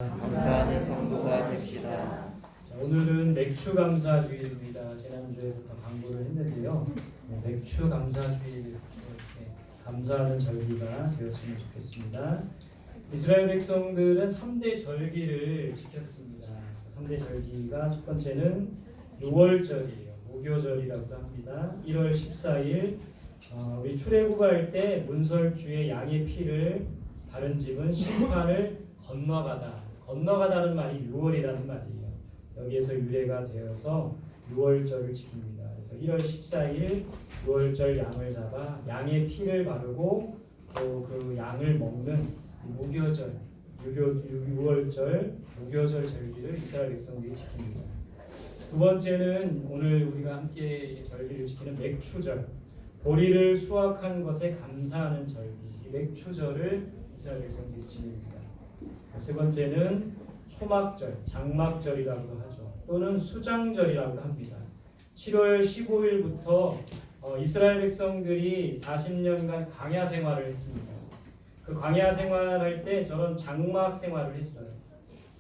감사하는 성도가 됩시다. 자, 오늘은 맥주 감사 주일입니다. 지난주에부터 광고를 했는데요. 맥주 감사 주일 이렇게 감사하는 절기가 되었으면 좋겠습니다. 이스라엘 백성들은 3대 절기를 지켰습니다. 3대 절기가 첫 번째는 6월절이에요. 무교절이라고도 합니다. 1월 14일 우리 출애굽할 때 문설주에 양의 피를 바른 집은 심판을 건너가다는 말이 6월이라는 말이에요. 여기에서 유래가 되어서 6월절을 지킵니다. 그래서 1월 14일 6월절 양을 잡아 양의 피를 바르고 또 그 양을 먹는 무교절, 6월절 무교절 절기를 이스라엘 백성들이 지킵니다. 두 번째는 오늘 우리가 함께 절기를 지키는 맥추절, 보리를 수확한 것에 감사하는 절기, 이 맥추절을 이스라엘 백성들이 지킵니다. 세 번째는 초막절, 장막절이라고도 하죠. 또는 수장절이라고도 합니다. 7월 15일부터 이스라엘 백성들이 40년간 광야 생활을 했습니다. 그 광야 생활할 때 저런 장막 생활을 했어요.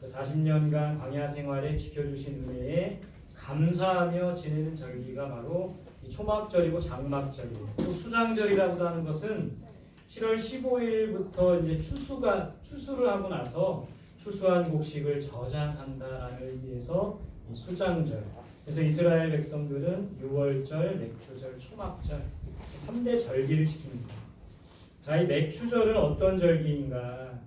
그 40년간 광야 생활에 지켜주신 은혜에 감사하며 지내는 절기가 바로 이 초막절이고 장막절이에요. 또 수장절이라고도 하는 것은 7월 15일부터 이제 추수를 하고 나서 추수한 곡식을 저장한다라는 의미에서 이 수장절. 그래서 이스라엘 백성들은 6월절, 맥추절, 초막절 3대 절기를 지킵니다. 자, 이 맥추절은 어떤 절기인가?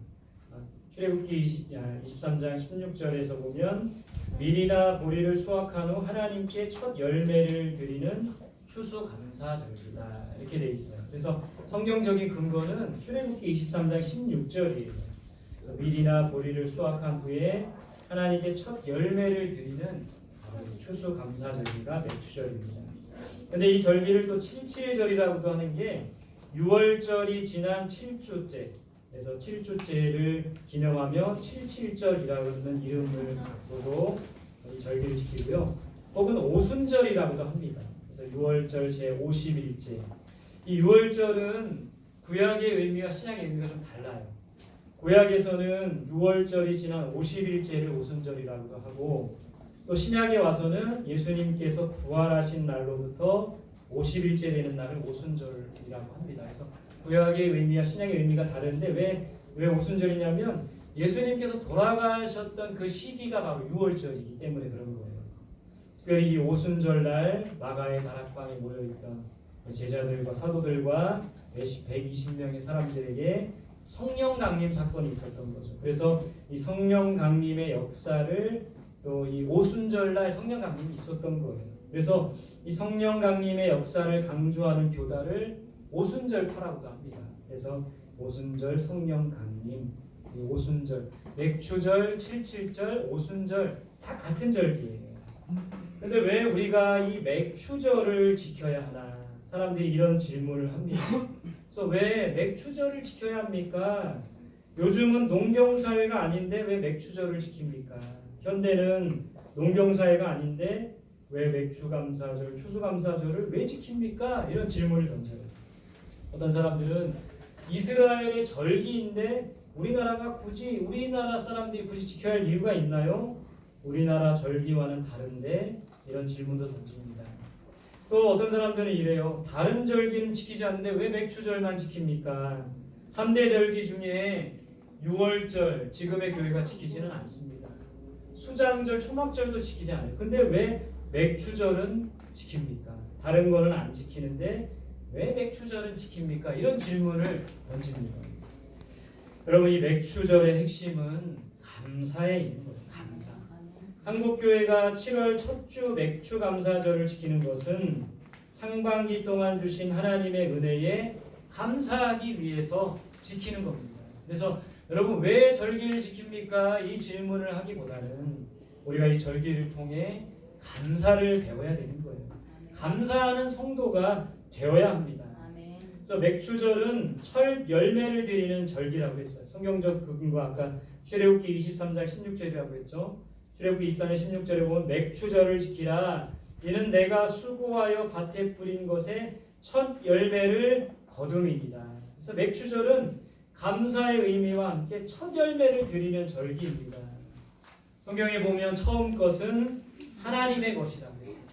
출애굽기 23장 16절에서 보면 밀이나 보리를 수확한 후 하나님께 첫 열매를 드리는 추수감사절이다 이렇게 돼 있어요. 그래서 성경적인 근거는 출애굽기 23장 16절이에요. 밀이나 보리를 수확한 후에 하나님께 첫 열매를 드리는 추수감사절기가 맥추절입니다. 그런데 이 절기를 또 칠칠절이라고도 하는 게 6월절이 지난 7주째, 그래서 7주째를 기념하며 칠칠절이라는 이름을 갖고도 이 절기를 지키고요. 혹은 오순절이라고도 합니다. 그래서 6월절 제50일째. 이 6월절은 구약의 의미와 신약의 의미가 좀 달라요. 구약에서는 6월절이 지난 50일째를 오순절이라고도 하고 또 신약에 와서는 예수님께서 부활하신 날로부터 50일째 되는 날을 오순절이라고 합니다. 그래서 구약의 의미와 신약의 의미가 다른데 왜 오순절이냐면 예수님께서 돌아가셨던 그 시기가 바로 6월절이기 때문에 그런 거예요. 특별히 이 오순절 날 마가의 다락방에 모여있던 제자들과 사도들과 120명의 사람들에게 성령 강림 사건이 있었던 거죠. 그래서 이 성령 강림의 역사를 또 이 오순절 날 성령 강림이 있었던 거예요. 그래서 이 성령 강림의 역사를 강조하는 교단을 오순절파라고도 합니다. 그래서 오순절, 성령 강림, 오순절, 맥추절, 칠칠절, 오순절 다 같은 절기예요. 근데 왜 우리가 이 맥추절을 지켜야 하나? 사람들이 이런 질문을 합니다. 그래서 왜 맥추절을 지켜야 합니까? 요즘은 농경사회가 아닌데 왜 맥추절을 지킵니까? 현대는 농경사회가 아닌데 왜 맥추감사절, 추수감사절을 왜 지킵니까? 이런 질문을 던져요. 어떤 사람들은 이스라엘의 절기인데 우리나라 사람들이 굳이 지켜야 할 이유가 있나요? 우리나라 절기와는 다른데 이런 질문도 던집니다. 또 어떤 사람들은 이래요. 다른 절기는 지키지 않는데 왜 맥추절만 지킵니까? 3대 절기 중에 6월절 지금의 교회가 지키지는 않습니다. 수장절, 초막절도 지키지 않아요. 근데 왜 맥추절은 지킵니까? 다른 거는 안 지키는데 왜 맥추절은 지킵니까? 이런 질문을 던집니다. 여러분, 이 맥추절의 핵심은 감사에 있는 거예요. 감사. 한국교회가 7월 첫 주 맥추감사절을 지키는 것은 상반기 동안 주신 하나님의 은혜에 감사하기 위해서 지키는 겁니다. 그래서 여러분, 왜 절기를 지킵니까? 이 질문을 하기보다는 우리가 이 절기를 통해 감사를 배워야 되는 거예요. 감사하는 성도가 되어야 합니다. 그래서 맥추절은 첫 열매를 드리는 절기라고 했어요. 성경적 근거 아까 출애굽기 23장 16절이라고 했죠. 출애굽기 23장 16절에 보면 맥추절을 지키라. 이는 내가 수고하여 밭에 뿌린 것에 첫 열매를 거둠이니라. 그래서 맥추절은 감사의 의미와 함께 첫 열매를 드리는 절기입니다. 성경에 보면 처음 것은 하나님의 것이라고 했어요.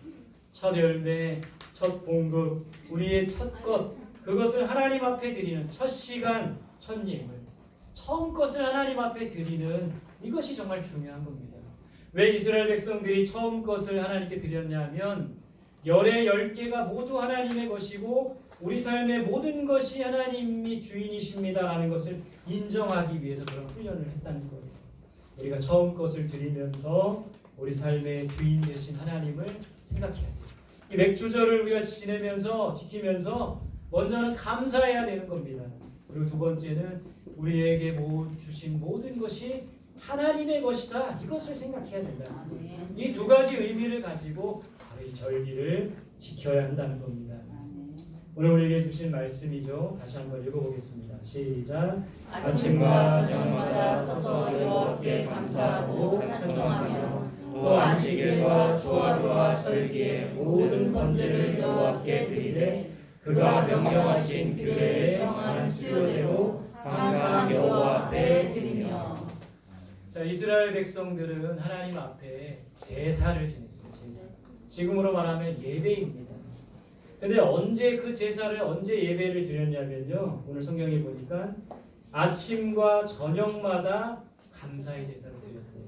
첫 열매, 첫 봉급, 우리의 첫 것, 그것을 하나님 앞에 드리는 첫 시간, 첫 예물, 처음 것을 하나님 앞에 드리는 이것이 정말 중요한 겁니다. 왜 이스라엘 백성들이 처음 것을 하나님께 드렸냐면 열의 10개가 모두 하나님의 것이고 우리 삶의 모든 것이 하나님이 주인이십니다라는 것을 인정하기 위해서 그런 훈련을 했다는 거예요. 우리가 처음 것을 드리면서 우리 삶의 주인 되신 하나님을 생각해야 돼요. 이 맥주절을 우리가 지키면서 먼저는 감사해야 되는 겁니다. 그리고 두 번째는 우리에게 주신 모든 것이 하나님의 것이다. 이것을 생각해야 된다. 이 두 가지 의미를 가지고 바로 이 절기를 지켜야 한다는 겁니다. 오늘 우리에게 주신 말씀이죠. 다시 한번 읽어보겠습니다. 시작. 아침과 저녁마다 서서 여호와께 감사하고 찬송하며 또 안식일과 초하루와 절기의 모든 번제를 여호와께 드리되 그가 명령하신 규례에 정한 수요대로 항상 여호와 앞에 드리며. 자, 이스라엘 백성들은 하나님 앞에 제사를 지냈어요. 제사. 지금으로 말하면 예배입니다. 근데 언제 그 제사를 언제 예배를 드렸냐면요. 오늘 성경에 보니까 아침과 저녁마다 감사의 제사를 드렸대요.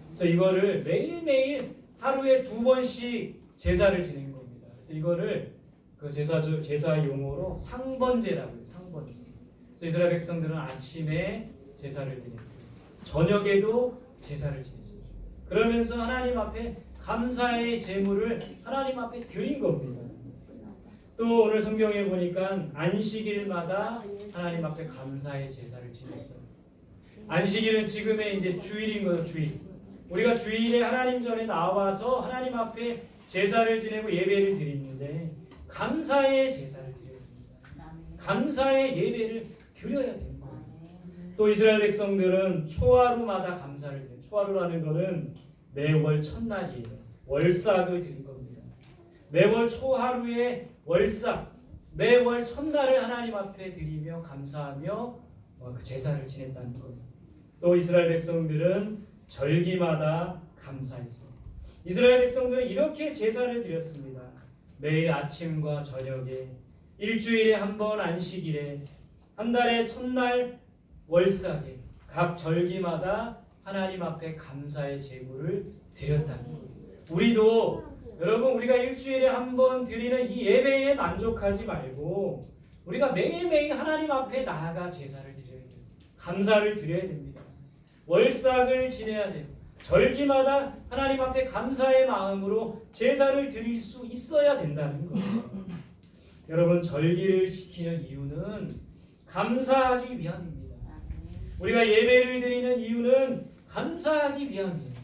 그래서 이거를 매일매일 하루에 2번씩 제사를 지낸 겁니다. 그래서 이거를 그 제사 용어로 상번제라고 해요. 상번제. 그래서 이스라엘 백성들은 아침에 제사를 드렸고 저녁에도 제사를 지냈어요. 그러면서 하나님 앞에 감사의 제물을 하나님 앞에 드린 겁니다. 또 오늘 성경에 보니까 안식일마다 하나님 앞에 감사의 제사를 지냈어요. 안식일은 지금의 이제 주일인 거죠. 주일. 우리가 주일에 하나님 전에 나와서 하나님 앞에 제사를 지내고 예배를 드리는데 감사의 제사를 드려야 됩니다. 감사의 예배를 드려야 됩니다. 또 이스라엘 백성들은 초하루마다 감사를 드려요. 초하루라는 것은 매월 첫날이에요. 월삭을 드린 겁니다. 매월 초하루에 월삭, 매월 첫날을 하나님 앞에 드리며 감사하며 그 제사를 지냈다는 겁니다. 또 이스라엘 백성들은 절기마다 감사했어요. 이스라엘 백성들은 이렇게 제사를 드렸습니다. 매일 아침과 저녁에, 일주일에 한 번 안식일에, 한 달의 첫날 월삭에, 각 절기마다 하나님 앞에 감사의 제물을 드렸다는 거예요. 우리도 여러분 우리가 일주일에 한 번 드리는 이 예배에 만족하지 말고 우리가 매일매일 하나님 앞에 나아가 제사를 드려야 돼요. 감사를 드려야 됩니다. 월삭을 지내야 돼요. 절기마다 하나님 앞에 감사의 마음으로 제사를 드릴 수 있어야 된다는 거예요. 여러분 절기를 지키는 이유는 감사하기 위함입니다. 우리가 예배를 드리는 이유는 감사하기 위함이에요.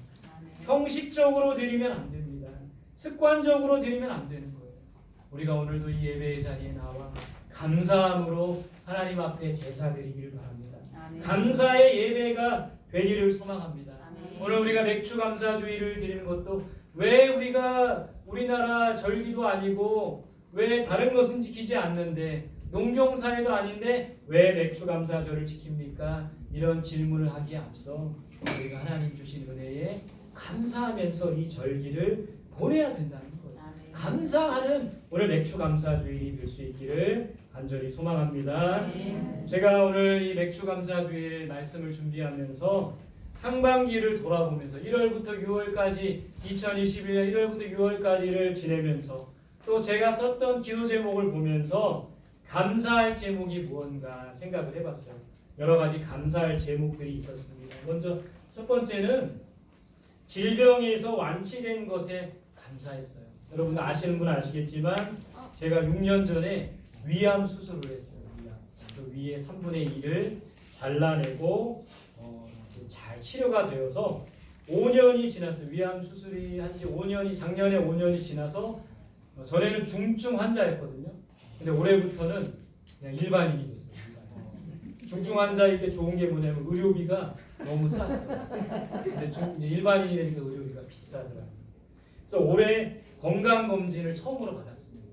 형식적으로 드리면 안 됩니다. 습관적으로 드리면 안 되는 거예요. 우리가 오늘도 이 예배의 자리에 나와 감사함으로 하나님 앞에 제사 드리기를 바랍니다. 감사의 예배가 되기를 소망합니다. 오늘 우리가 맥주 감사주의를 드리는 것도 왜 우리가 우리나라 절기도 아니고 왜 다른 것은 지키지 않는데 농경사회도 아닌데 왜 맥주 감사절을 지킵니까? 이런 질문을 하기에 앞서 우리가 하나님 주신 은혜에 감사하면서 이 절기를 보내야 된다는 거예요. 감사하는 오늘 맥주 감사주일이 될 수 있기를 간절히 소망합니다. 제가 오늘 이 맥주 감사주일 말씀을 준비하면서 상반기를 돌아보면서 1월부터 6월까지 2021년 1월부터 6월까지를 지내면서 또 제가 썼던 기도 제목을 보면서 감사할 제목이 무언가 생각을 해봤어요. 여러 가지 감사할 제목들이 있었습니다. 먼저 첫 번째는 질병에서 완치된 것에 감사했어요. 여러분 아시는 분은 아시겠지만 제가 6년 전에 위암 수술을 했어요. 그래서 위에 3분의 1을 잘라내고 잘 치료가 되어서 5년이 지났어요. 위암 수술이 한지 5년이 작년에 5년이 지나서 전에는 중증 환자였거든요. 근데 올해부터는 그냥 일반인이 됐어요. 중증 환자일 때 좋은 게 뭐냐면 의료비가 너무 쌌어요. 근데 이제 일반인이 되니까 의료비가 비싸더라고요. 그래서 올해 건강 검진을 처음으로 받았습니다.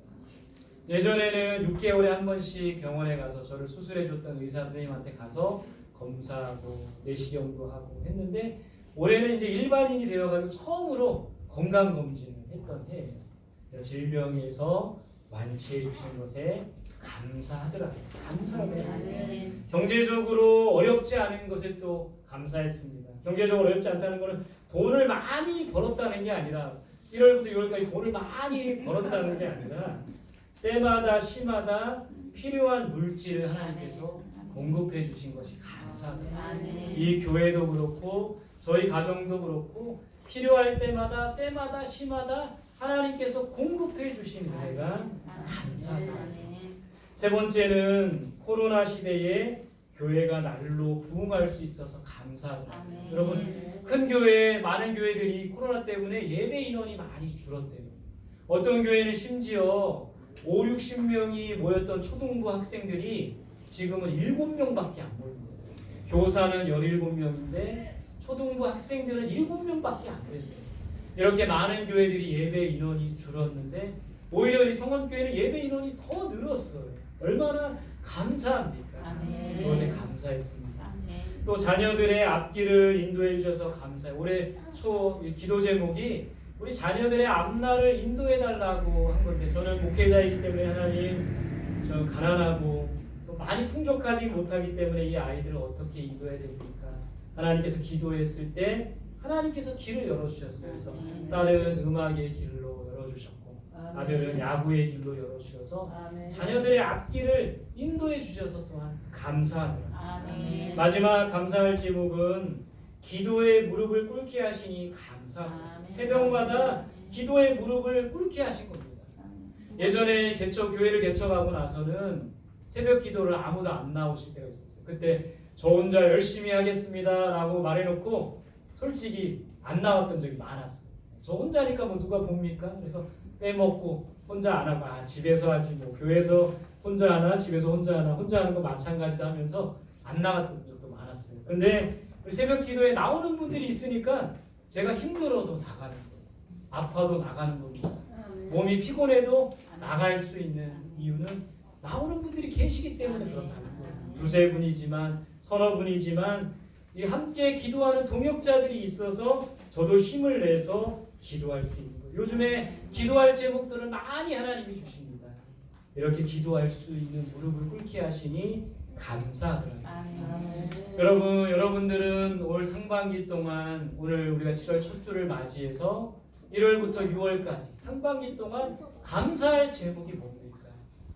예전에는 6개월에 한 번씩 병원에 가서 저를 수술해 줬던 의사 선생님한테 가서 검사하고 내시경도 하고 했는데 올해는 이제 일반인이 되어가지고 처음으로 건강 검진을 했던 해예요. 질병에서 완치해 주시는 것에 감사하더라고요. 감사하더라고요. 경제적으로 어렵지 않은 것에 또 감사했습니다. 경제적으로 어렵지 않다는 것은 돈을 많이 벌었다는 게 아니라 1월부터 6월까지 돈을 많이 벌었다는 게 아니라 때마다 시마다 필요한 물질을 하나님께서 공급해 주신 것이 감사합니다. 이 교회도 그렇고 저희 가정도 그렇고 필요할 때마다 시마다 하나님께서 공급해 주신 은혜가 감사합니다. 세 번째는 코로나 시대에 교회가 날로 부흥할 수 있어서 감사합니다. 여러분 큰 교회 많은 교회들이 코로나 때문에 예배 인원이 많이 줄었대요. 어떤 교회는 심지어 5, 60명이 모였던 초등부 학생들이 지금은 7명밖에 안 모인대요. 교사는 17명인데 초등부 학생들은 7명밖에 안 된대요. 이렇게 많은 교회들이 예배 인원이 줄었는데 오히려 이 성원교회는 예배 인원이 더 늘었어요. 얼마나 감사합니까? 그것에 감사했습니다. 또 자녀들의 앞길을 인도해 주셔서 감사해요. 올해 초 기도 제목이 우리 자녀들의 앞날을 인도해 달라고 한 건데 저는 목회자이기 때문에 하나님 저 가난하고 또 많이 풍족하지 못하기 때문에 이 아이들을 어떻게 인도해야 됩니까? 하나님께서 기도했을 때 하나님께서 길을 열어주셨어요. 그래서 딸은 음악의 길로 열어주셨고 아들은 야구의 길로 열어주셔서 자녀들의 앞길을 인도해 주셔서 또한 감사하더라고요. 마지막 감사할 제목은 기도의 무릎을 꿇게 하시니 감사합니다. 새벽마다 기도의 무릎을 꿇게 하신 겁니다. 예전에 교회를 개척하고 나서는 새벽 기도를 아무도 안 나오실 때가 있었어요. 그때 저 혼자 열심히 하겠습니다 라고 말해놓고 솔직히 안 나왔던 적이 많았어요. 저 혼자니까 뭐 누가 봅니까? 그래서 빼먹고 혼자 안 하고 집에서 하지 뭐 교회에서 혼자 하나 집에서 혼자 하나 혼자 하는 거 마찬가지다 하면서 안 나갔던 적도 많았어요. 근데 새벽 기도에 나오는 분들이 있으니까 제가 힘들어도 나가는 거예요. 아파도 나가는 겁니다. 몸이 피곤해도 나갈 수 있는 이유는 나오는 분들이 계시기 때문에 그렇다는 거예요. 두세 분이지만 서너 분이지만 이 함께 기도하는 동역자들이 있어서 저도 힘을 내서 기도할 수 있는 거예요. 요즘에 기도할 제목들을 많이 하나님이 주십니다. 이렇게 기도할 수 있는 무릎을 꿇게 하시니 감사하더라고요. 여러분들은 올 상반기 동안 오늘 우리가 7월 첫 주를 맞이해서 1월부터 6월까지 상반기 동안 감사할 제목이 뭡니까?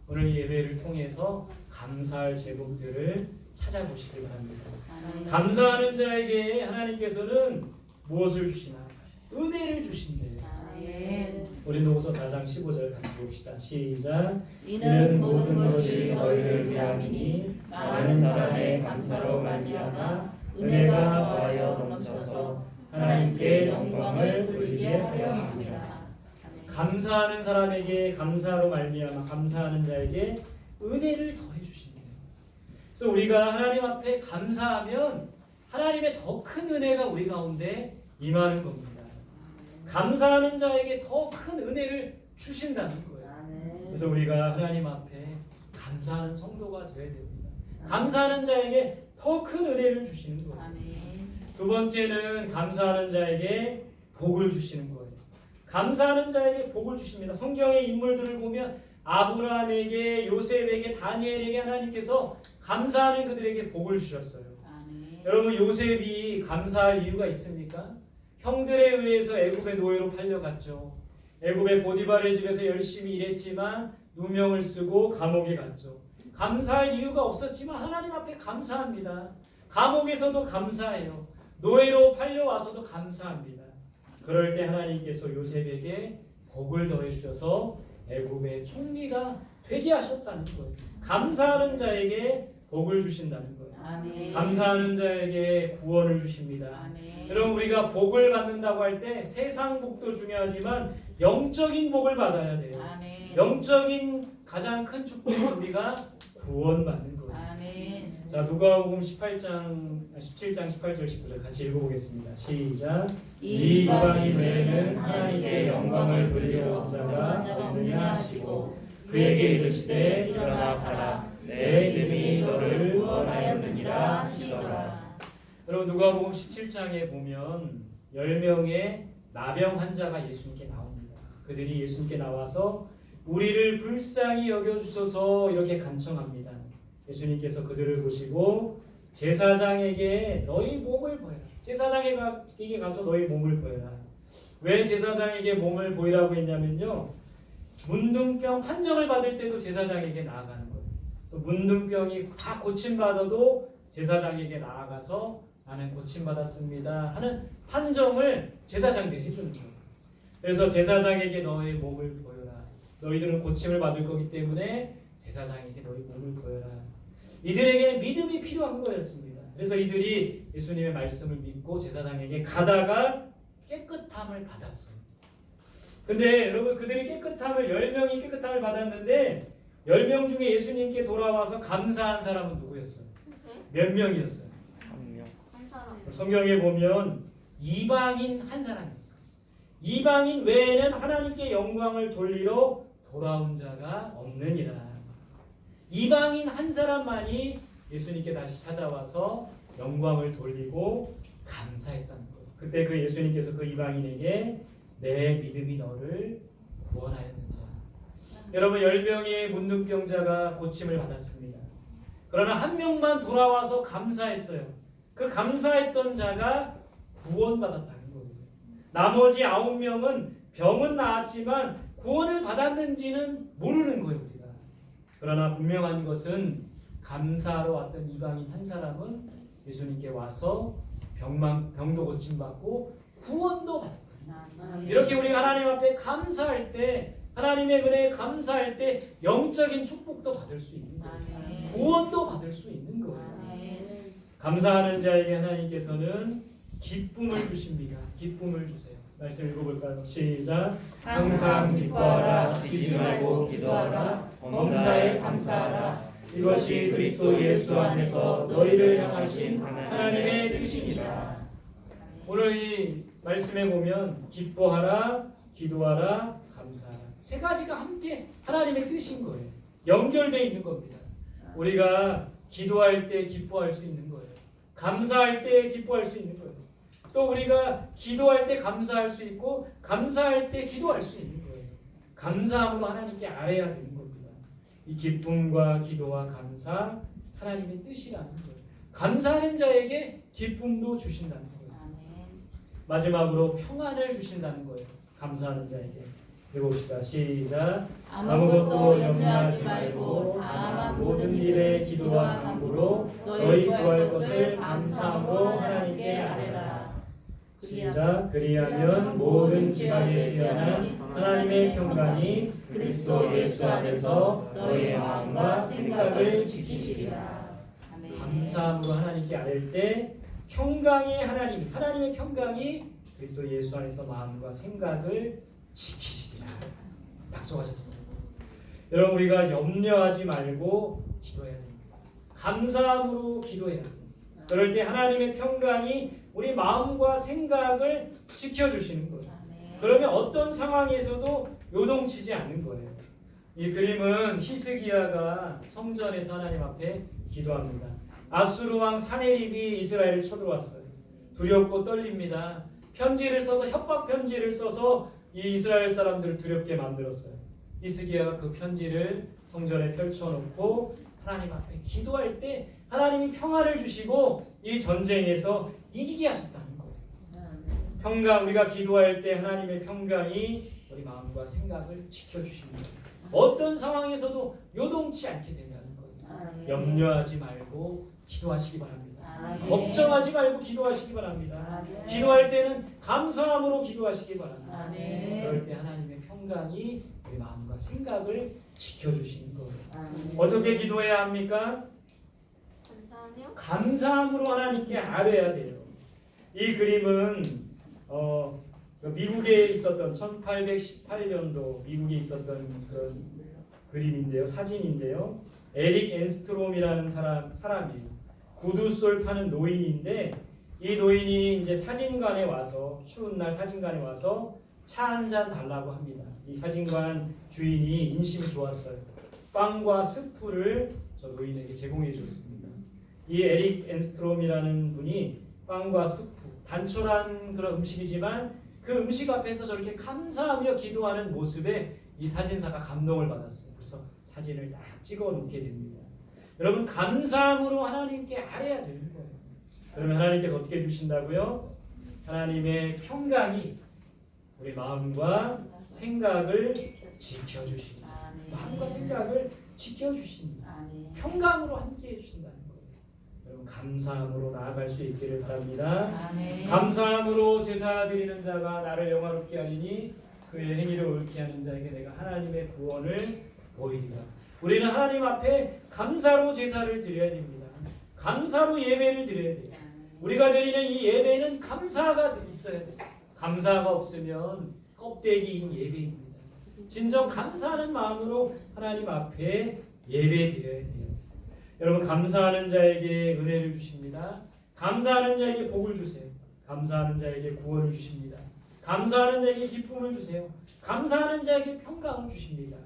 오늘 예배를 통해서 감사할 제목들을 찾아보시기 바랍니다. 감사하는 자에게 하나님께서는 무엇을 주시나? 은혜를 주신대요. 고린도후서 4장 15절 같이 봅시다. 시작. 이는 모든 것이 너희를 위함이니 많은 사람의 감사로 말미암아 은혜가 더하여 넘쳐서 하나님께 영광을 돌리게 하려 합니다. 감사하는 사람에게 감사로 말미암아 감사하는 자에게 은혜를 더해 주신대요. 그래서 우리가 하나님 앞에 감사하면 하나님의 더 큰 은혜가 우리 가운데 임하는 겁니다. 감사하는 자에게 더 큰 은혜를 주신다는 거예요. 그래서 우리가 하나님 앞에 감사하는 성도가 되어야 됩니다. 감사하는 자에게 더 큰 은혜를 주시는 거예요. 두 번째는 감사하는 자에게 복을 주시는 거예요. 감사하는 자에게 복을 주십니다. 성경의 인물들을 보면 아브라함에게, 요셉에게, 다니엘에게 하나님께서 감사하는 그들에게 복을 주셨어요. 여러분 요셉이 감사할 이유가 있습니까? 형들에 의해서 애굽의 노예로 팔려갔죠. 애굽의 보디발의 집에서 열심히 일했지만 누명을 쓰고 감옥에 갔죠. 감사할 이유가 없었지만 하나님 앞에 감사합니다. 감옥에서도 감사해요. 노예로 팔려와서도 감사합니다. 그럴 때 하나님께서 요셉에게 복을 더해 주셔서 애굽의 총리가 되게 하셨다는 거예요. 감사하는 자에게 복을 주신다는 거예요. 감사하는 자에게 구원을 주십니다. 여러분 우리가 복을 받는다고 할 때 세상 복도 중요하지만 영적인 복을 받아야 돼요. 영적인 가장 큰 축복은 우리가 구원받는 거예요. 자 누가복음 17장 18절 19절 같이 읽어보겠습니다. 시작. 이 이방인 외에는 하나님께 영광을 돌리려 온 자가 없느냐 하시고 그에게 이르시되 일어나 가라 내 믿음이 너를 구원하였느니라 하시더라. 여러분 누가복음 17장에 보면 10명의 나병 환자가 예수님께 나옵니다. 그들이 예수님께 나와서 우리를 불쌍히 여겨주소서 이렇게 간청합니다. 예수님께서 그들을 보시고 제사장에게 너희 몸을 보여라. 제사장에게 가서 너희 몸을 보여라. 왜 제사장에게 몸을 보이라고 했냐면요. 문둥병 판정을 받을 때도 제사장에게 나아가는 거예요. 또 문둥병이 다 고침받아도 제사장에게 나아가서 나는 고침받았습니다 하는 판정을 제사장들이 해주는 거예요. 그래서 제사장에게 너의 몸을 보여라. 너희들은 고침을 받을 거기 때문에 제사장에게 너희 몸을 보여라. 이들에게는 믿음이 필요한 거였습니다. 그래서 이들이 예수님의 말씀을 믿고 제사장에게 가다가 깨끗함을 받았어요. 근데 여러분 그들이 깨끗함을 10명이 깨끗함을 받았는데 10명 중에 예수님께 돌아와서 감사한 사람은 누구였어요? 몇 명이었어요? 한 사람. 성경에 보면 이방인 한 사람이었어요. 이방인 외에는 하나님께 영광을 돌리러 돌아온 자가 없느니라. 이방인 한 사람만이 예수님께 다시 찾아와서 영광을 돌리고 감사했다는 거예요. 그때 그 예수님께서 그 이방인에게 내 믿음이 너를 구원하였느니라. 여러분 10명의 문둥병자가 고침을 받았습니다. 그러나 한 명만 돌아와서 감사했어요. 그 감사했던 자가 구원받았다는 거예요. 나머지 9명은 병은 나았지만 구원을 받았는지는 모르는 거예요. 우리가. 그러나 분명한 것은 감사하러 왔던 이방인 한 사람은 예수님께 와서 병도 고침받고 구원도 받았다. 이렇게 우리가 하나님 앞에 감사할 때 하나님의 은혜에 감사할 때 영적인 축복도 받을 수 있는 거예요. 구원도 받을 수 있는 거예요. 감사하는 자에게 하나님께서는 기쁨을 주십니다. 기쁨을 주세요. 말씀 읽어볼까요? 시작. 항상 기뻐하라 지지 말고 기도하라 범사에 감사하라 이것이 그리스도 예수 안에서 너희를 향하신 하나님의 뜻입니다. 오늘 이 말씀에 보면 기뻐하라, 기도하라, 감사하라 세 가지가 함께 하나님의 뜻인 거예요. 연결되어 있는 겁니다. 우리가 기도할 때 기뻐할 수 있는 거예요. 감사할 때 기뻐할 수 있는 거예요. 또 우리가 기도할 때 감사할 수 있고 감사할 때 기도할 수 있는 거예요. 감사함으로 하나님께 아뢰야 되는 겁니다. 이 기쁨과 기도와 감사 하나님의 뜻이라는 거예요. 감사하는 자에게 기쁨도 주신다는 거예요. 마지막으로 평안을 주신다는 거예요. 감사하는 자에게. 읽어봅시다. 시작. 아무것도 염려하지 말고 다만 모든 일에 기도와 간구로 너희 구할 것을 감사함으로 하나님께 아뢰라. 시작. 그리하면 모든 지각에 뛰어난 하나님의 평강이 그리스도 예수 안에서 너희의 마음과 생각을 지키시리라. 감사함으로 하나님께 아뢰 때 평강의 하나님의 평강이 그리스도 예수 안에서 마음과 생각을 지키시리라 약속하셨습니다. 여러분 우리가 염려하지 말고 기도해야 됩니다. 감사함으로 기도해야 됩니다. 그럴 때 하나님의 평강이 우리 마음과 생각을 지켜주시는 거예요. 그러면 어떤 상황에서도 요동치지 않는 거예요. 이 그림은 히스기야가 성전에서 하나님 앞에 기도합니다. 아수르 왕 사네립이 이스라엘을 쳐들어왔어요. 두렵고 떨립니다. 편지를 써서 협박 편지를 써서 이 이스라엘 사람들을 두렵게 만들었어요. 히스기야가 그 편지를 성전에 펼쳐놓고 하나님 앞에 기도할 때 하나님이 평화를 주시고 이 전쟁에서 이기게 하셨다는 거예요. 평강 우리가 기도할 때 하나님의 평강이 우리 마음과 생각을 지켜주십니다. 어떤 상황에서도 요동치 않게 된다는 거예요. 염려하지 말고 기도하시기 바랍니다. 걱정하지 말고 기도하시기 바랍니다. 기도할 때는 감사함으로 기도하시기 바랍니다. 그럴 때 하나님의 평강이 우리 마음과 생각을 지켜주시는 거예요. 어떻게 기도해야 합니까? 감사함으로 하나님께 아뢰야 돼요. 이 그림은 미국에 있었던 1818년도 미국에 있었던 그런 그림인데요, 사진인데요. 에릭 앤스트롬이라는 사람이에요. 구두솔 파는 노인인데 이 노인이 이제 사진관에 와서 추운 날 사진관에 와서 차 한 잔 달라고 합니다. 이 사진관 주인이 인심이 좋았어요. 빵과 스프를 저 노인에게 제공해 줬습니다. 이 에릭 앤스트롬이라는 분이 빵과 스프, 단촐한 그런 음식이지만 그 음식 앞에서 저렇게 감사하며 기도하는 모습에 이 사진사가 감동을 받았어요. 그래서 사진을 딱 찍어 놓게 됩니다. 여러분, 감사함으로 하나님께 아뢰야 되는 거예요. 그러면 하나님께서 어떻게 주신다고요? 하나님의 평강이 우리 마음과 생각을 지켜주십니다. 마음과 생각을 지켜주십니다. 평강으로 함께해 주신다는 거예요. 여러분, 감사함으로 나아갈 수 있기를 바랍니다. 감사함으로 제사 드리는 자가 나를 영화롭게 하리니 그의 행위를 옳게 하는 자에게 내가 하나님의 구원을 보이리라. 우리는 하나님 앞에 감사로 제사를 드려야 됩니다. 감사로 예배를 드려야 돼요. 우리가 드리는 이 예배는 감사가 있어야 돼요. 감사가 없으면 껍데기인 예배입니다. 진정 감사하는 마음으로 하나님 앞에 예배 드려야 돼요. 여러분, 감사하는 자에게 은혜를 주십니다. 감사하는 자에게 복을 주세요. 감사하는 자에게 구원을 주십니다. 감사하는 자에게 기쁨을 주세요. 감사하는 자에게 평강을 주십니다.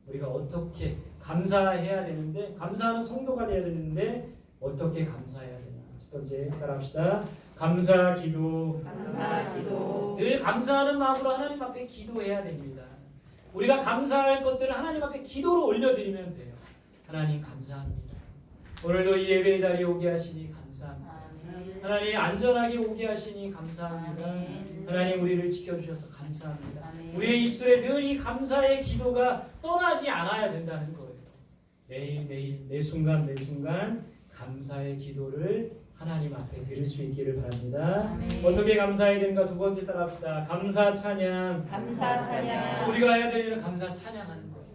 우리가 어떻게 감사해야 되는데, 감사하는 성도가 되어야 되는데 어떻게 감사해야 되나? 첫 번째 따라합시다. 감사 기도. 감사 기도. 늘 감사하는 마음으로 하나님 앞에 기도해야 됩니다. 우리가 감사할 것들을 하나님 앞에 기도로 올려드리면 돼요. 하나님 감사합니다. 오늘도 이 예배 자리에 오게 하시니 감사합니다. 하나님 안전하게 오게 하시니 감사합니다. 하나님 우리를 지켜주셔서 감사합니다. 우리의 입술에 늘 이 감사의 기도가 떠나지 않아야 된다는 거예요. 매일매일 매 순간 매 순간 감사의 기도를 하나님 앞에 드릴 수 있기를 바랍니다. 어떻게 감사해야 되는가? 두 번째 따라합시다. 감사 찬양. 감사 찬양. 우리가 해야 될 일은 감사 찬양하는 거예요.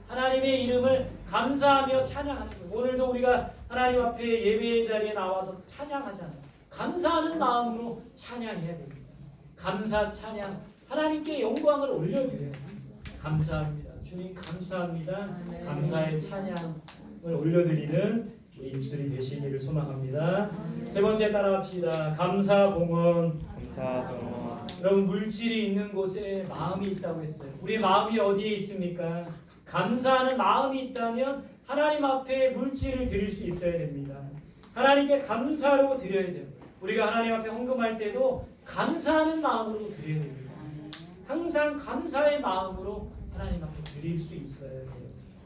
하나님의 이름을 감사하며 찬양하는 거예요. 오늘도 우리가 하나님 앞에 예배의 자리에 나와서 찬양하잖아요. 감사하는 마음으로 찬양해야 됩니다. 감사 찬양, 하나님께 영광을 올려드려요. 감사합니다. 주님 감사합니다. 감사의 찬양을 올려드리는 우리 입술이 되시기를 소망합니다. 세 번째 따라합시다. 감사 봉헌. 여러분, 물질이 있는 곳에 마음이 있다고 했어요. 우리 마음이 어디에 있습니까? 감사하는 마음이 있다면 하나님 앞에 물질을 드릴 수 있어야 됩니다. 하나님께 감사로 드려야 돼요. 우리가 하나님 앞에 헌금할 때도 감사하는 마음으로 드려야 됩니다. 항상 감사의 마음으로 하나님 앞에 드릴 수 있어야 돼요.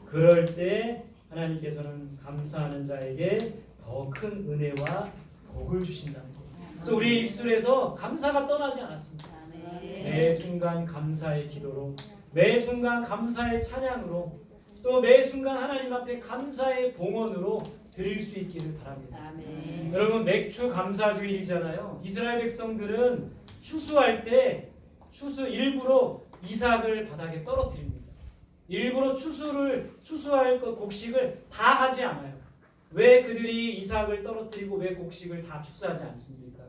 그럴 때 하나님께서는 감사하는 자에게 더 큰 은혜와 복을 주신다는 거예요. 그래서 우리의 입술에서 감사가 떠나지 않았으면 좋겠어요. 매 순간 감사의 기도로, 매 순간 감사의 찬양으로, 또 매 순간 하나님 앞에 감사의 봉헌으로 드릴 수 있기를 바랍니다. 여러분, 맥추 감사주일이잖아요. 이스라엘 백성들은 추수할 때 일부러 이삭을 바닥에 떨어뜨립니다. 일부러 추수할 것 곡식을 다 하지 않아요. 왜 그들이 이삭을 떨어뜨리고 왜 곡식을 다 추수하지 않습니까?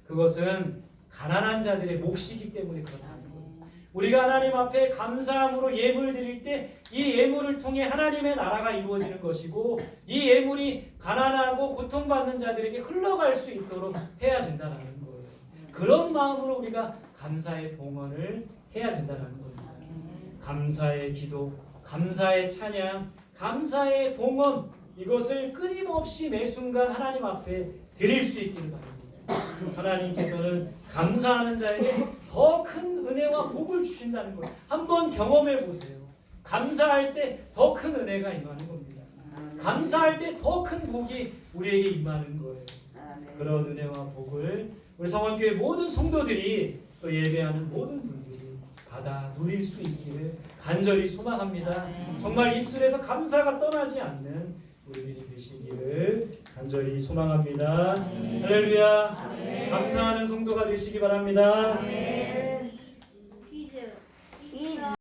그것은 가난한 자들의 몫이기 때문에 그렇다는 거예요. 우리가 하나님 앞에 감사함으로 예물 드릴 때 이 예물을 통해 하나님의 나라가 이루어지는 것이고, 이 예물이 가난하고 고통받는 자들에게 흘러갈 수 있도록 해야 된다는 거예요. 그런 마음으로 우리가 감사의 봉헌을 해야 된다는 겁니다. 감사의 기도, 감사의 찬양, 감사의 봉헌, 이것을 끊임없이 매 순간 하나님 앞에 드릴 수 있기를 바랍니다. 하나님께서는 감사하는 자에게 더 큰 은혜와 복을 주신다는 거예요. 한번 경험해 보세요. 감사할 때 더 큰 은혜가 임하는 겁니다. 감사할 때 더 큰 복이 우리에게 임하는 거예요. 그런 은혜와 복을 우리 성원교회 모든 성도들이 또 예배하는 모든 분들이 받아 누릴 수 있기를 간절히 소망합니다. 정말 입술에서 감사가 떠나지 않는 우리들이 되시기를 간절히 소망합니다. 할렐루야. 감사하는 성도가 되시기 바랍니다.